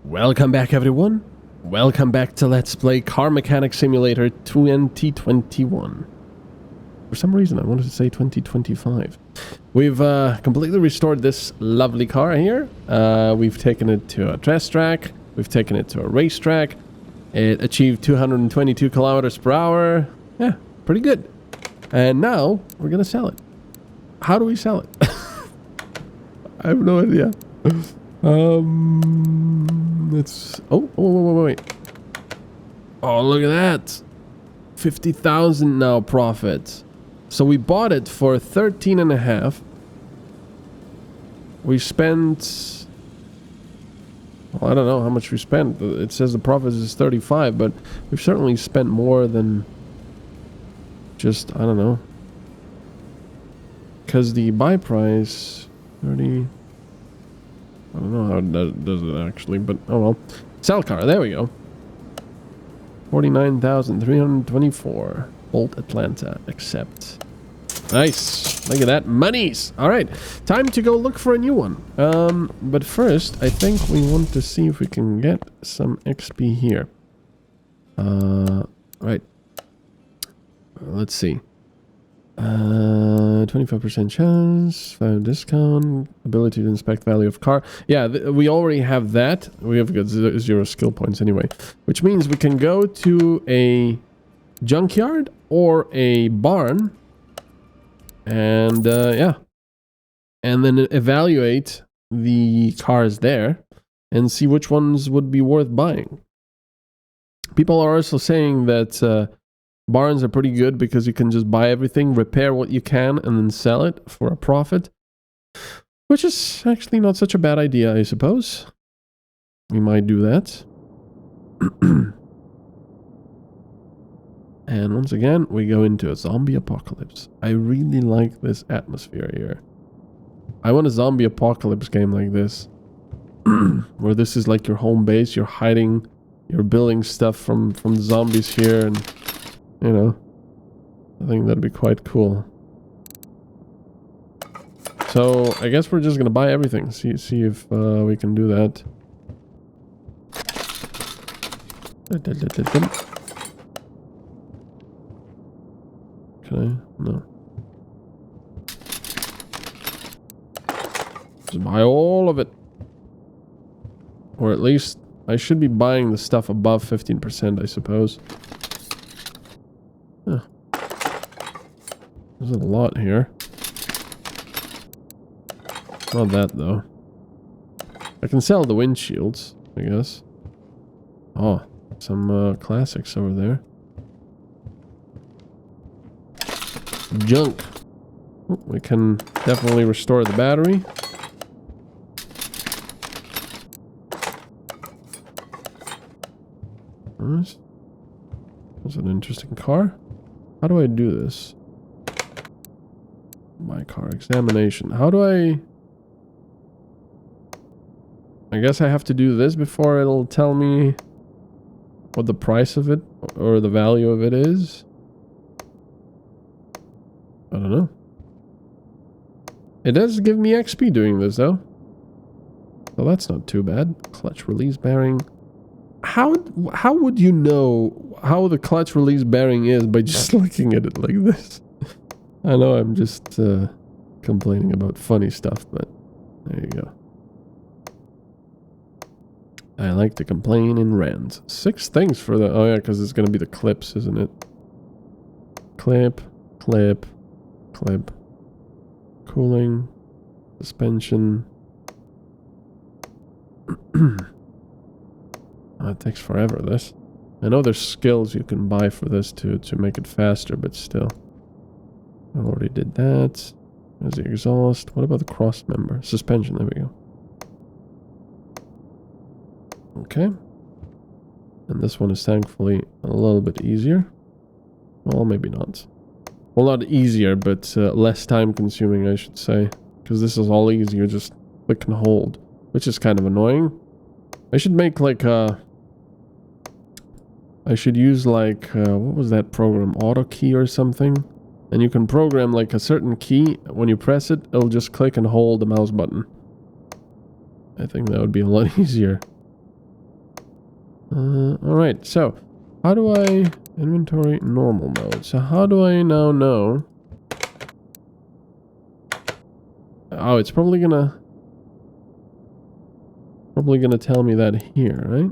Welcome back, everyone. Welcome back to Let's Play Car Mechanic Simulator 2021. For some reason, I wanted to say 2025. We've completely restored this lovely car here. We've taken it to a test track. We've taken it to a racetrack. It achieved 222 kilometers per hour. Yeah, pretty good. And now we're gonna sell it. How do we sell it? I have no idea. Let's... Oh, wait. Oh, look at that. 50,000 now profit. So we bought it for 13.5. We spent... Well, I don't know how much we spent. It says the profit is 35, but we've certainly spent more than just, I don't know. Because the buy price, 30... I don't know how it does it actually, but oh well. Sell car, there we go. 49,324. Bolt Atlanta, accept. Nice. Look at that. Monies. Alright. Time to go look for a new one. But first, I think we want to see if we can get some XP here. Right. Let's see. 25% chance, 5 discount, ability to inspect value of car. Yeah, we already have that. We have got 0 skill points anyway, which means we can go to a junkyard or a barn and yeah, and then evaluate the cars there and see which ones would be worth buying. People are also saying that barns are pretty good because you can just buy everything, repair what you can, and then sell it for a profit. Which is actually not such a bad idea, I suppose. We might do that. And once again, we go into a zombie apocalypse. I really like this atmosphere here. I want a zombie apocalypse game like this. Where this is like your home base, you're hiding, you're building stuff from the zombies here, and... You know, I think that'd be quite cool. So I guess we're just gonna buy everything. See if we can do that. Can I? No. Just buy all of it. Or at least I should be buying the stuff above 15%, I suppose. Huh. There's a lot here. Not that though. I can sell the windshields, I guess. Oh, some classics over there. Junk. Oh, we can definitely restore the battery. That's an interesting car. How do I do this? My car examination. How do I guess I have to do this before it'll tell me what the price of it or the value of it is. I don't know. It does give me XP doing this though. Well, that's not too bad. Clutch release bearing. How would you know how the clutch release bearing is by just looking at it like this? I know I'm just complaining about funny stuff, but there you go. I like to complain in rants. 6 things for the... Oh yeah, because it's going to be the clips, isn't it? Clip, clip, clip. Cooling, suspension. Oh, it takes forever, this. I know there's skills you can buy for this to make it faster, but still. I already did that. There's the exhaust. What about the cross member? Suspension, there we go. Okay. And this one is thankfully a little bit easier. Well, maybe not. Well, not easier, but less time consuming, I should say. Because this is all easier, just click and hold. Which is kind of annoying. I should make like a... I should use like, what was that program? Auto key or something? And you can program like a certain key. When you press it, it'll just click and hold the mouse button. I think that would be a lot easier. Alright, so how do I inventory normal mode? So how do I now know? Oh, it's probably gonna tell me that here, right?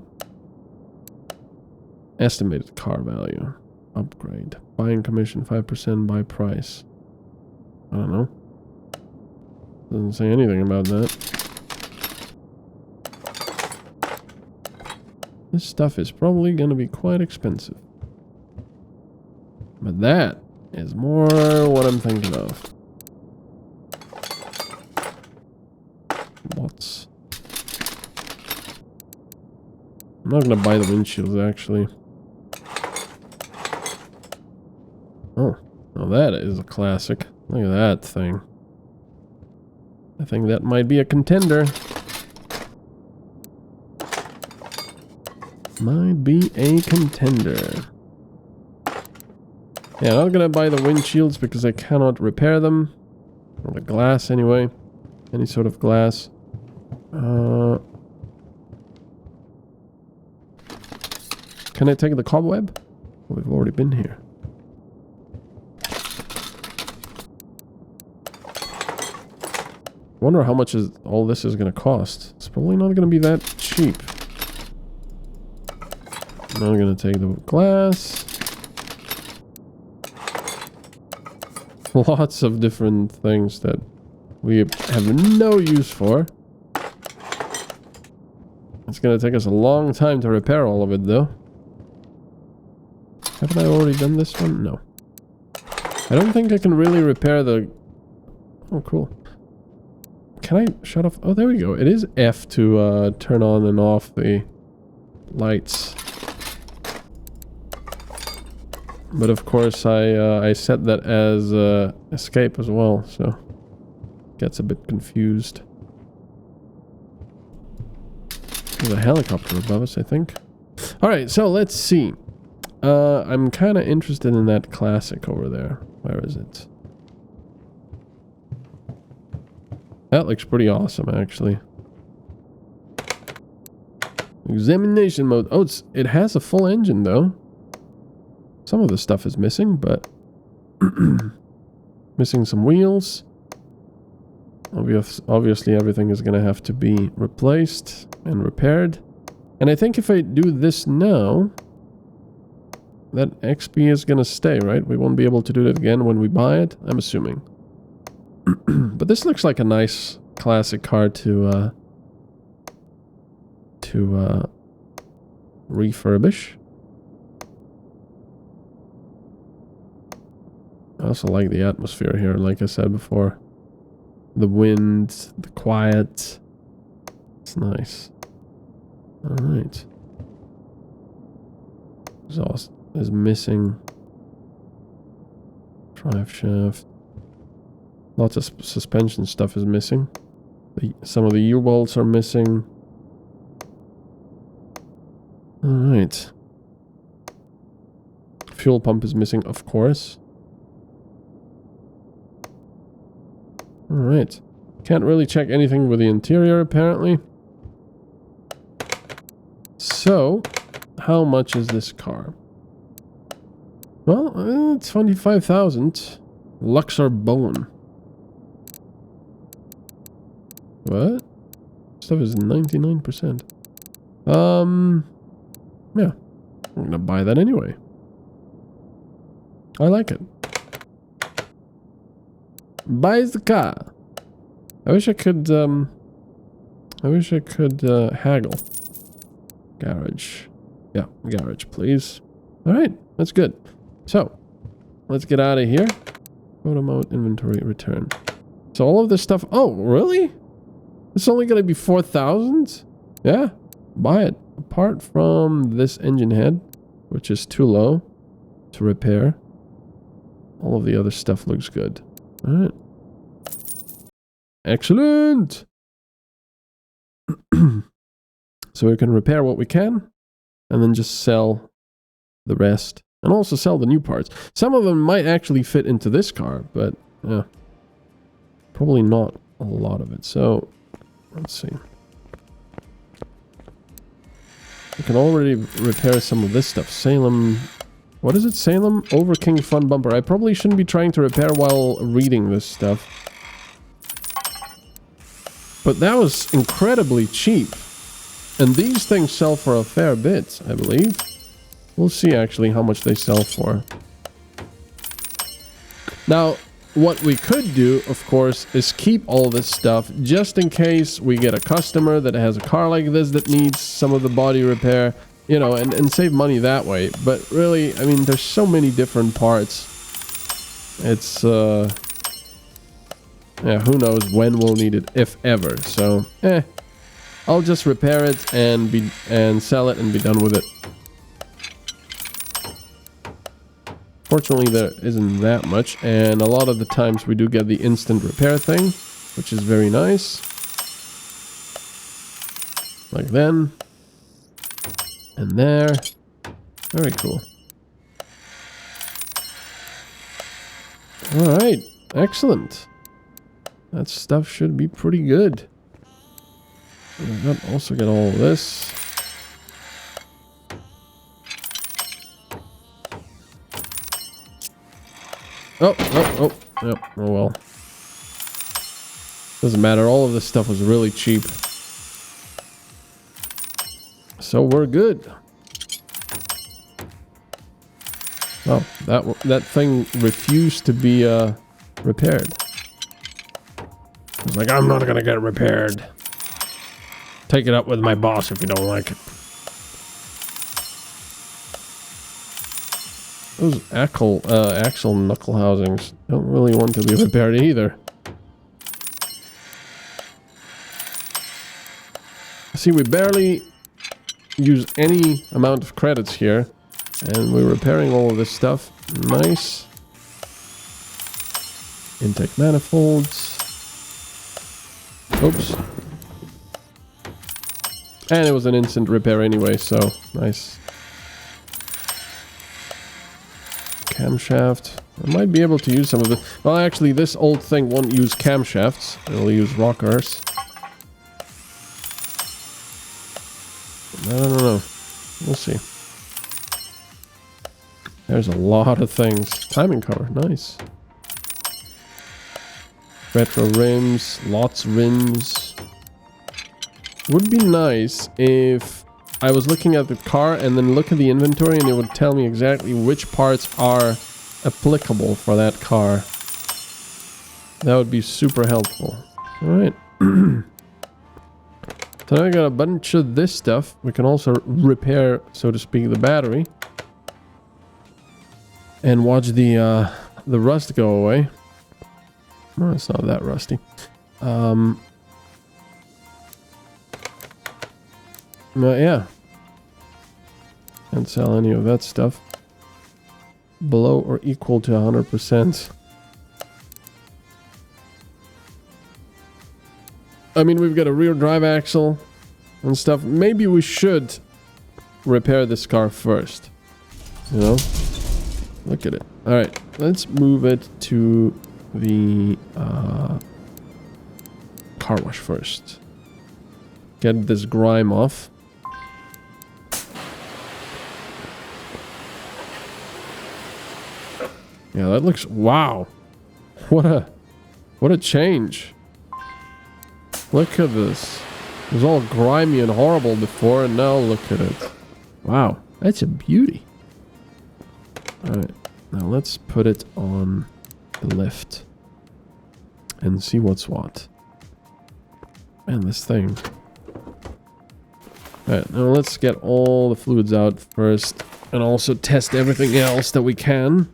Estimated car value. Upgrade. Buying commission 5% by price. I don't know. Doesn't say anything about that. This stuff is probably going to be quite expensive. But that is more what I'm thinking of. Lots. I'm not going to buy the windshields, actually. Oh, now that is a classic. Look at that thing. I think that might be a contender. Might be a contender. Yeah, I'm not gonna buy the windshields because I cannot repair them. Or the glass, anyway. Any sort of glass. Can I take the cobweb? Well, we've already been here. Wonder how much all this is gonna cost. It's probably not gonna be that cheap. Now I'm gonna take the glass. Lots of different things that we have no use for. It's gonna take us a long time to repair all of it, though. Haven't I already done this one? No. I don't think I can really repair the... Oh, cool. Can I shut off? Oh, there we go. It is F to turn on and off the lights. But of course, I set that as escape as well, so gets a bit confused. There's a helicopter above us, I think. All right, so let's see. I'm kind of interested in that classic over there. Where is it? That looks pretty awesome, actually. Examination mode. Oh, it has a full engine, though. Some of the stuff is missing, but... missing some wheels. Obviously, everything is going to have to be replaced and repaired. And I think if I do this now... that XP is going to stay, right? We won't be able to do it again when we buy it, I'm assuming. But this looks like a nice classic car to refurbish. I also like the atmosphere here, like I said before. The wind, the quiet. It's nice. Alright. Exhaust is missing. Drive shaft. Lots of suspension stuff is missing. Some of the U-bolts are missing. Alright. Fuel pump is missing, of course. Alright. Can't really check anything with the interior, apparently. So, how much is this car? Well, it's 25,000. Luxor Bone. What? Stuff is 99%. Yeah. I'm gonna buy that anyway. I like it. Buys the car. I wish I could haggle. Garage. Yeah, garage, please. Alright, that's good. So, let's get out of here. Photo mode, inventory, return. So all of this stuff... Oh, really? It's only going to be 4,000? Yeah, buy it. Apart from this engine head, which is too low to repair, all of the other stuff looks good. Alright. Excellent! So we can repair what we can, and then just sell the rest. And also sell the new parts. Some of them might actually fit into this car, but probably not a lot of it. So, let's see. We can already repair some of this stuff. Salem... What is it? Salem Over King Fun Bumper. I probably shouldn't be trying to repair while reading this stuff. But that was incredibly cheap. And these things sell for a fair bit, I believe. We'll see actually how much they sell for. Now, what we could do, of course, is keep all this stuff just in case we get a customer that has a car like this that needs some of the body repair, you know, and save money that way. But really, I mean, there's so many different parts. It's, yeah, who knows when we'll need it, if ever. So, I'll just repair it and sell it and be done with it. Fortunately, there isn't that much, and a lot of the times we do get the instant repair thing, which is very nice. Like then. And there. Very cool. Alright, excellent. That stuff should be pretty good. We've also got all of this. Oh, well. Doesn't matter, all of this stuff was really cheap. So we're good. Oh, that thing refused to be repaired. It was like, I'm not gonna get repaired. Take it up with my boss if you don't like it. Those axle knuckle housings don't really want to be repaired either. See, we barely use any amount of credits here, and we're repairing all of this stuff. Nice. Intake manifolds. Oops. And it was an instant repair anyway, so nice. Camshaft. I might be able to use some of it. Well, actually, this old thing won't use camshafts. It'll use rockers. I don't know. We'll see. There's a lot of things. Timing cover. Nice. Retro rims. Lots rims. Would be nice if I was looking at the car and then look at the inventory and it would tell me exactly which parts are applicable for that car. That would be super helpful. Alright. So now I got a bunch of this stuff. We can also repair, so to speak, the battery. And watch the rust go away. No, it's not that rusty. Yeah. Can't sell any of that stuff. Below or equal to 100%. I mean, we've got a rear drive axle and stuff. Maybe we should repair this car first. You know? Look at it. Alright, let's move it to the car wash first. Get this grime off. Yeah, that looks... Wow. What a change. Look at this. It was all grimy and horrible before, and now look at it. Wow, that's a beauty. Alright, now let's put it on the lift. And see what's what. Man, this thing. Alright, now let's get all the fluids out first. And also test everything else that we can.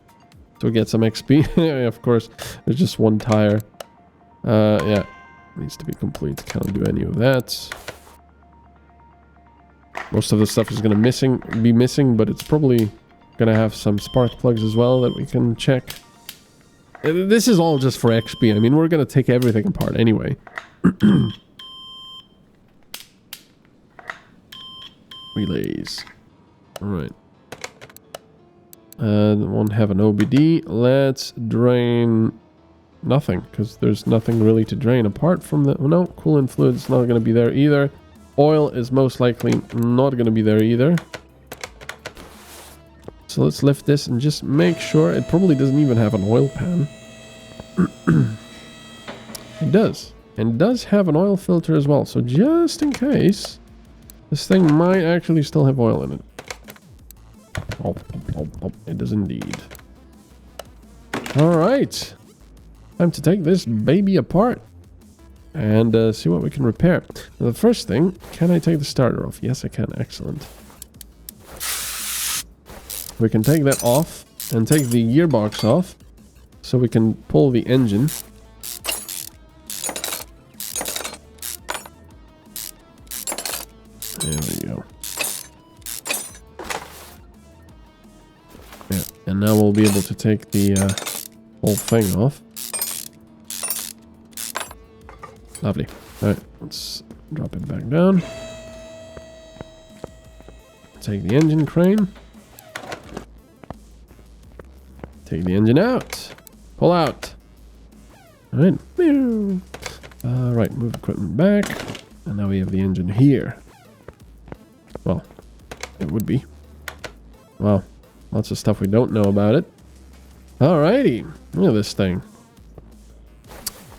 So we get some XP. Yeah, of course, there's just one tire. Yeah. Needs to be complete. Can't do any of that. Most of the stuff is gonna be missing, but it's probably gonna have some spark plugs as well that we can check. This is all just for XP. I mean, we're gonna take everything apart anyway. Relays. Alright. Won't have an OBD. Let's drain... Nothing, because there's nothing really to drain apart from the... No, coolant fluid's not going to be there either. Oil is most likely not going to be there either. So let's lift this and just make sure. It probably doesn't even have an oil pan. It does. And it does have an oil filter as well. So just in case, this thing might actually still have oil in it. Oh, it does indeed. Alright. Time to take this baby apart. And see what we can repair. Now, the first thing, can I take the starter off? Yes, I can. Excellent. We can take that off and take the gearbox off so we can pull the engine. There we go. Yeah, and now we'll be able to take the whole thing off. Lovely. Alright, let's drop it back down. Take the engine crane. Take the engine out. Pull out. Alright. Right, move equipment back. And now we have the engine here. Well, it would be. Wow. Lots of stuff we don't know about it. Alrighty. Look at this thing.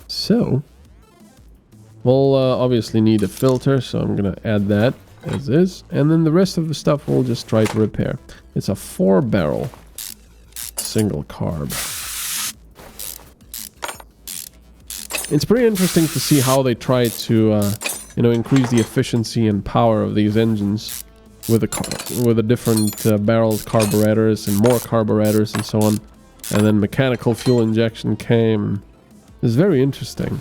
So, we'll obviously need a filter, so I'm going to add that as is. And then the rest of the stuff we'll just try to repair. It's a 4-barrel single carb. It's pretty interesting to see how they try to, increase the efficiency and power of these engines with the different barrels, carburetors, and more carburetors, and so on. And then mechanical fuel injection came. It's very interesting.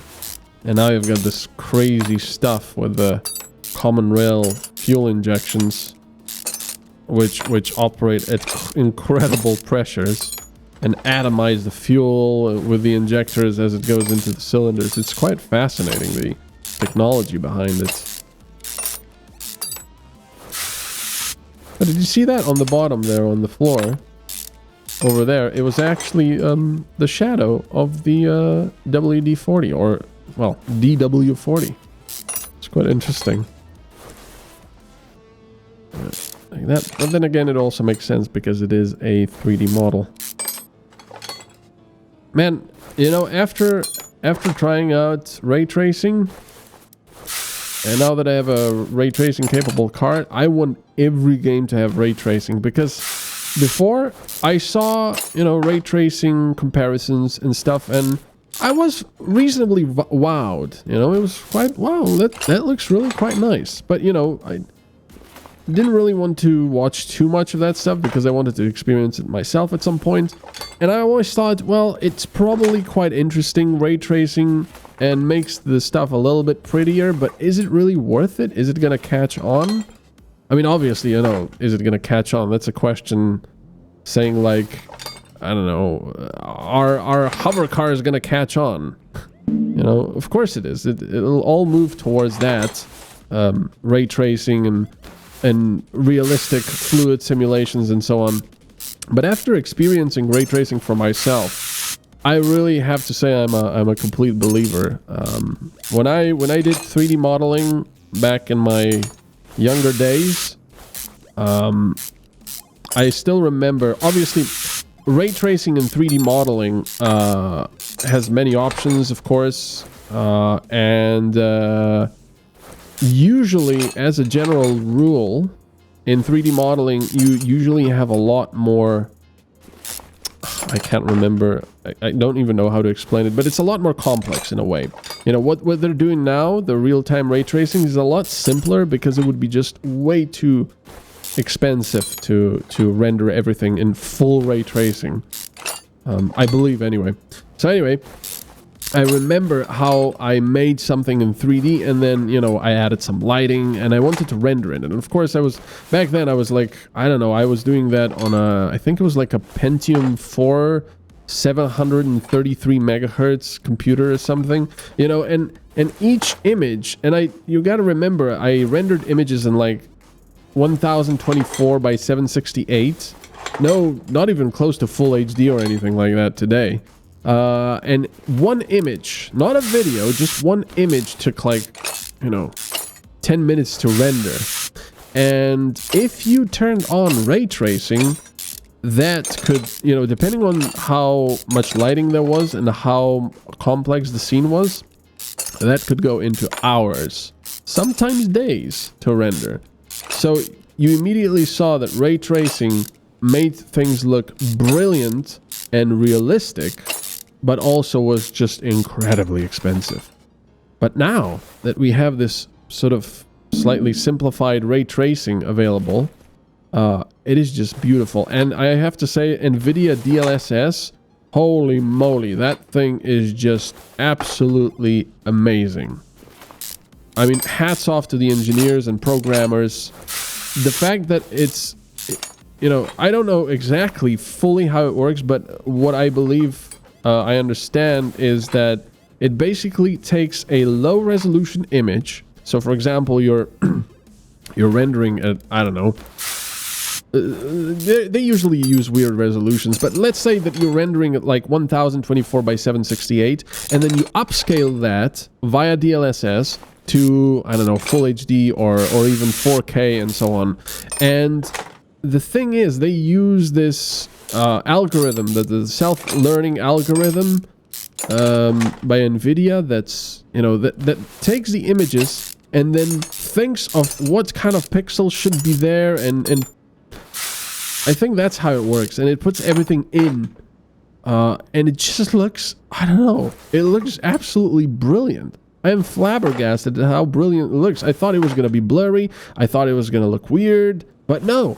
And now you've got this crazy stuff with the common rail fuel injections, which operate at incredible pressures and atomize the fuel with the injectors as it goes into the cylinders. It's quite fascinating, the technology behind it. But did you see that on the bottom there on the floor? Over there, it was actually the shadow of the WD-40, or, well, DW-40. It's quite interesting. Like that. But then again, it also makes sense because it is a 3D model. Man, after trying out ray tracing, and now that I have a ray tracing capable card, I want every game to have ray tracing, because before I saw, ray tracing comparisons and stuff, and I was reasonably wowed. It was quite, wow, that looks really quite nice. But, I didn't really want to watch too much of that stuff because I wanted to experience it myself at some point. And I always thought, well, it's probably quite interesting, ray tracing, and makes the stuff a little bit prettier, but is it really worth it? Is it going to catch on? I mean, obviously, is it going to catch on? That's a question saying, like, I don't know, are hover cars going to catch on? Of course it is. It'll all move towards that, ray tracing and realistic fluid simulations and so on. But after experiencing ray tracing for myself, I really have to say I'm a complete believer. When I did 3D modeling back in my younger days, I still remember, obviously, ray tracing and 3D modeling has many options, of course, and usually, as a general rule, in 3D modeling, you usually have a lot more... I can't remember. I don't even know how to explain it, but it's a lot more complex in a way. What they're doing now, the real-time ray tracing, is a lot simpler because it would be just way too expensive to render everything in full ray tracing. I believe, anyway. So anyway, I remember how I made something in 3D, and then, I added some lighting, and I wanted to render it. And of course, back then I was like, I don't know, I was doing that on I think it was like a Pentium 4 733 megahertz computer or something, and each image, and you gotta remember, I rendered images in like 1024 by 768. No, not even close to full HD or anything like that today. And one image, not a video, just one image took like, 10 minutes to render. And if you turned on ray tracing, that could, you know, depending on how much lighting there was and how complex the scene was, that could go into hours, sometimes days to render. So you immediately saw that ray tracing made things look brilliant and realistic, but also was just incredibly expensive. But now that we have this sort of slightly simplified ray tracing available, it is just beautiful. And I have to say, NVIDIA DLSS, holy moly, that thing is just absolutely amazing. I mean, hats off to the engineers and programmers. The fact that it's, you know, I don't know exactly fully how it works, but what I believe I understand is that it basically takes a low resolution image. So for example, you're rendering at, I don't know, they usually use weird resolutions, but let's say that you're rendering at like 1024 by 768, and then you upscale that via DLSS to, I don't know, full HD or even 4K and so on. And the thing is, they use this algorithm, the self-learning algorithm by NVIDIA, that's, you know, that takes the images and then thinks of what kind of pixels should be there, and I think that's how it works, and it puts everything in, and it just looks, I don't know, it looks absolutely brilliant. I am flabbergasted at how brilliant it looks. I thought it was going to be blurry, I thought it was going to look weird, but no.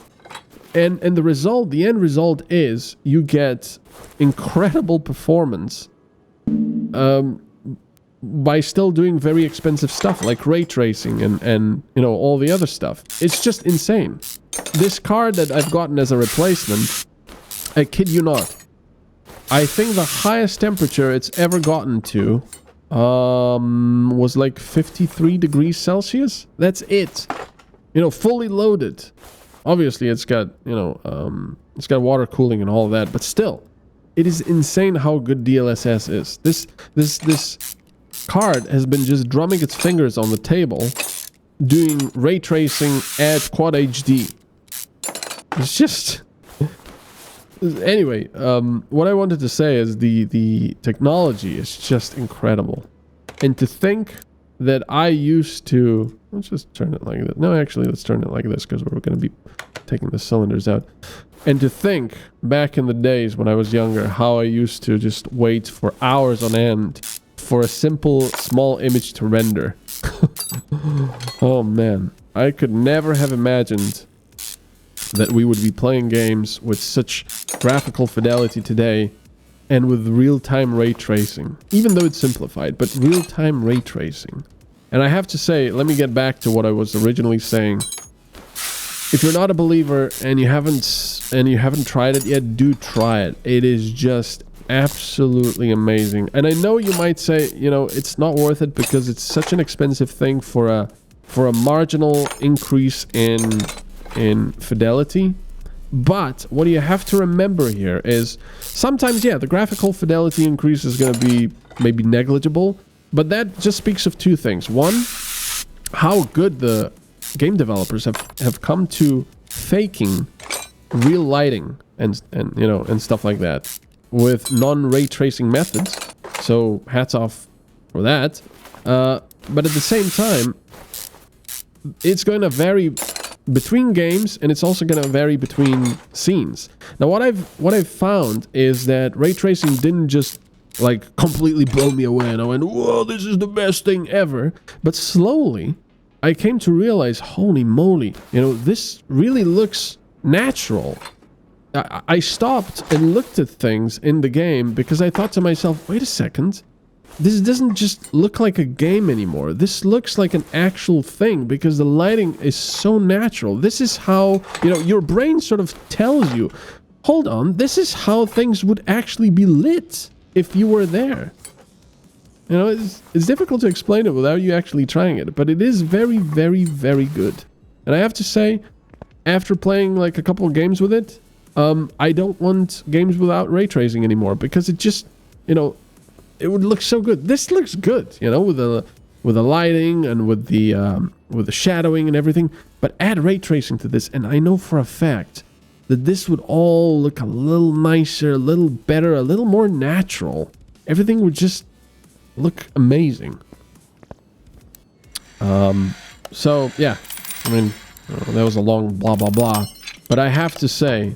And the end result is you get incredible performance by still doing very expensive stuff like ray tracing and you know, all the other stuff. It's just insane. This card that I've gotten as a replacement, I kid you not, I think the highest temperature it's ever gotten to was like 53 degrees Celsius. That's it. You know, fully loaded. Obviously, it's got, you know, it's got water cooling and all that, but still, it is insane how good DLSS is. This card has been just drumming its fingers on the table, doing ray tracing at Quad HD. It's just... Anyway, what I wanted to say is the technology is just incredible. And to think that I used to... Let's just turn it like this. No, actually, let's turn it like this, because we're going to be taking the cylinders out. And to think, back in the days when I was younger, how I used to just wait for hours on end for a simple, small image to render. Oh, man. I could never have imagined that we would be playing games with such graphical fidelity today and with real-time ray tracing. Even though it's simplified, but real-time ray tracing. And I have to say, let me get back to what I was originally saying. If you're not a believer and you haven't tried it yet, do try it. It is just absolutely amazing. And I know you might say, you know, it's not worth it because it's such an expensive thing for a marginal increase in fidelity. But what you have to remember here is sometimes, yeah, the graphical fidelity increase is going to be maybe negligible, but that just speaks of two things. One, how good the game developers have come to faking real lighting and you know, and stuff like that with non-ray tracing methods. So hats off for that. But at the same time, it's going to vary between games, and it's also going to vary between scenes. Now, what I've found is that ray tracing didn't just like completely blow me away, and I went, "Whoa, this is the best thing ever!" But slowly, I came to realize, holy moly, you know, this really looks natural. I stopped and looked at things in the game because I thought to myself, wait a second, this doesn't just look like a game anymore. This looks like an actual thing because the lighting is so natural. This is how, you know, your brain sort of tells you, hold on, this is how things would actually be lit if you were there. You know, it's difficult to explain it without you actually trying it, but it is very, very, very good. And I have to say, after playing like a couple of games with it, I don't want games without ray tracing anymore because it just, you know, it would look so good. This looks good, you know, with with the lighting and with the shadowing and everything, but add ray tracing to this, and I know for a fact that this would all look a little nicer, a little better, a little more natural. Everything would just look amazing. So yeah, I mean, that was a long blah blah blah, but I have to say,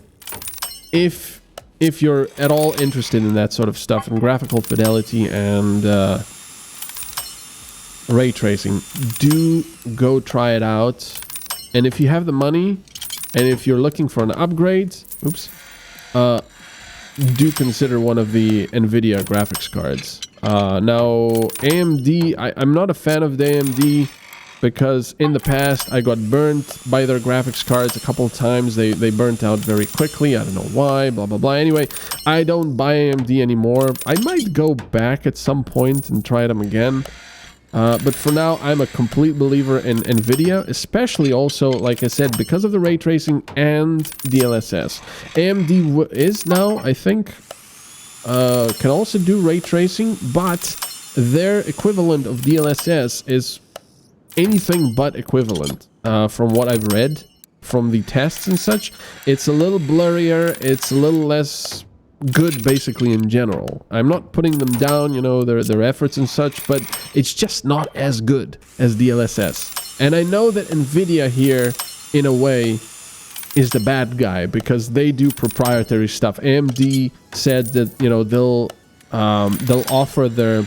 if you're at all interested in that sort of stuff, in graphical fidelity and ray tracing, do go try it out. And if you have the money, and if you're looking for an upgrade, do consider one of the NVIDIA graphics cards. Now, AMD, I'm not a fan of the AMD, because in the past I got burnt by their graphics cards a couple of times. They burnt out very quickly. I don't know why, blah blah blah. Anyway, I don't buy AMD anymore. I might go back at some point and try them again. But for now, I'm a complete believer in NVIDIA, especially also, like I said, because of the ray tracing and DLSS. AMD is now, I think, can also do ray tracing, but their equivalent of DLSS is anything but equivalent. From what I've read from the tests and such, it's a little blurrier, it's a little less good basically in general. I'm not putting them down, you know, their efforts and such, but it's just not as good as DLSS. And I know that NVIDIA here, in a way, is the bad guy, because they do proprietary stuff. AMD said that, you know, they'll offer their...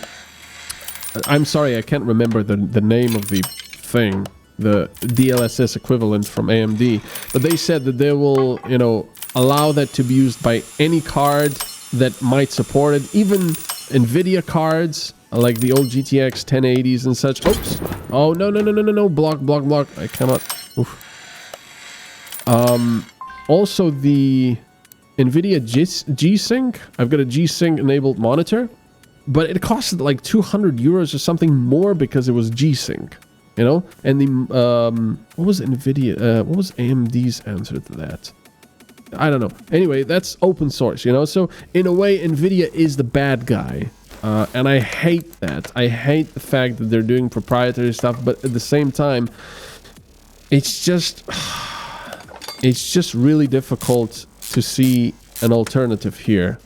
I'm sorry, I can't remember the name of the thing, the DLSS equivalent from AMD, but they said that they will, you know, allow that to be used by any card that might support it, even NVIDIA cards like the old GTX 1080s and such. Oops! Oh no! Block! I cannot. Oof. Also the NVIDIA G-Sync. I've got a G-Sync enabled monitor, but it costed like 200 euros or something more because it was G-Sync. You know, and the what was NVIDIA? What was AMD's answer to that? I don't know. Anyway, that's open source, you know? So, in a way, NVIDIA is the bad guy. And I hate that. I hate the fact that they're doing proprietary stuff, but at the same time, it's just really difficult to see an alternative here.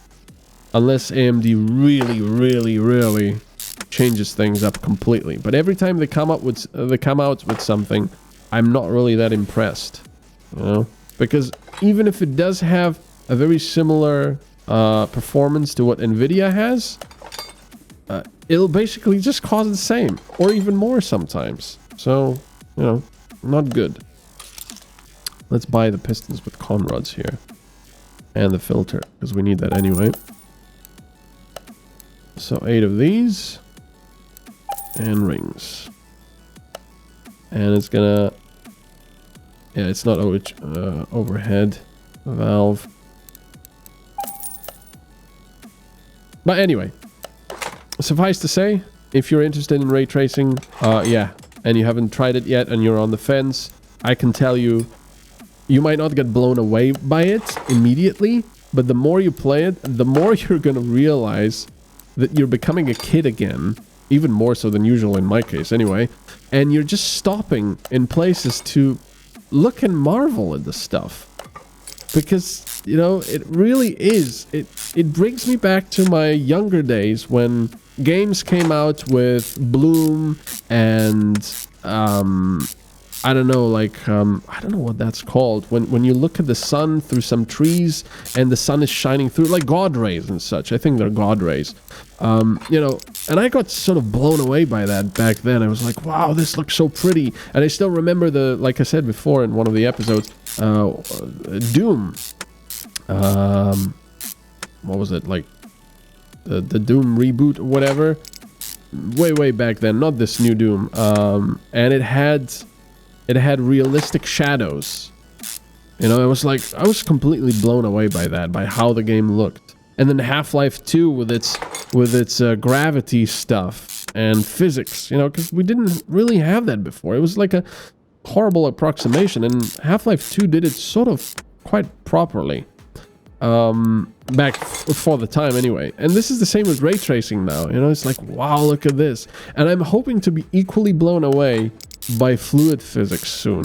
Unless AMD really changes things up completely. But every time they come out with something, I'm not really that impressed, you know? Because even if it does have a very similar performance to what NVIDIA has, it'll basically just cost the same, or even more sometimes. So, you know, not good. Let's buy the pistons with con rods here. And the filter, because we need that anyway. So 8 of these. And rings. And it's gonna... Yeah, it's not overhead valve. But anyway, suffice to say, if you're interested in ray tracing, yeah, and you haven't tried it yet and you're on the fence, I can tell you, you might not get blown away by it immediately, but the more you play it, the more you're gonna realize that you're becoming a kid again, even more so than usual in my case anyway, and you're just stopping in places to look and marvel at the stuff, because, you know, it really is, it brings me back to my younger days when games came out with bloom and I don't know, like I don't know what that's called, when you look at the sun through some trees and the sun is shining through, like God rays and such. I think they're God rays. You know, and I got sort of blown away by that back then. I was like, wow, this looks so pretty. And I still remember like I said before in one of the episodes, Doom. What was it, like the Doom reboot or whatever? Way back then, not this new Doom. And it had realistic shadows. You know, I was completely blown away by that, by how the game looked. And then Half-Life 2 with its gravity stuff and physics, you know, because we didn't really have that before. It was like a horrible approximation, and Half-Life 2 did it sort of quite properly. back for the time anyway. And this is the same with ray tracing now. You know, it's like, wow, look at this. And I'm hoping to be equally blown away by fluid physics soon.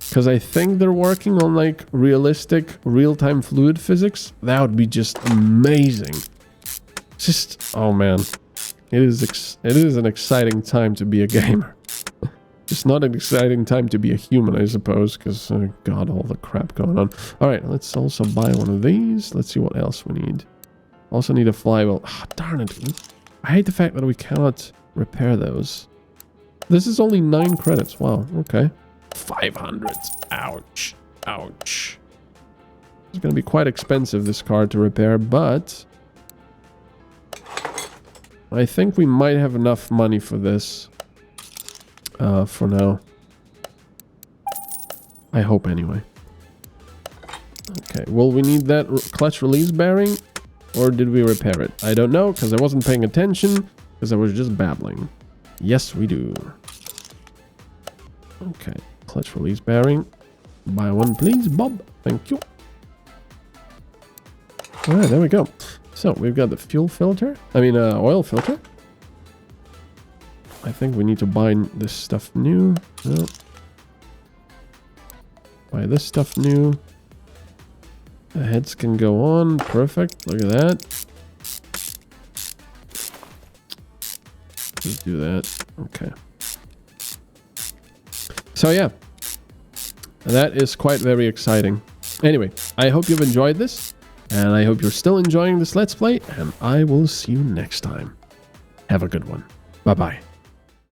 Because I think they're working on like realistic real-time fluid physics. That would be just amazing. Just, oh man. It is an exciting time to be a gamer. It's not an exciting time to be a human, I suppose, because, God, all the crap going on. Alright, let's also buy one of these. Let's see what else we need. Also need a flywheel. Ah, darn it. I hate the fact that we cannot repair those. This is only 9 credits. Wow, okay. 500. Ouch. Ouch. It's going to be quite expensive, this car, to repair, but I think we might have enough money for this. For now. I hope anyway. Okay, will we need that clutch release bearing? Or did we repair it? I don't know, because I wasn't paying attention, because I was just babbling. Yes, we do. Okay, clutch release bearing. Buy one, please, Bob. Thank you. Alright, there we go. So, we've got the fuel filter. Oil filter. I think we need to buy this stuff new. No. Buy this stuff new. The heads can go on. Perfect. Look at that. Just do that. Okay. So yeah. That is quite very exciting. Anyway, I hope you've enjoyed this. And I hope you're still enjoying this Let's Play. And I will see you next time. Have a good one. Bye-bye.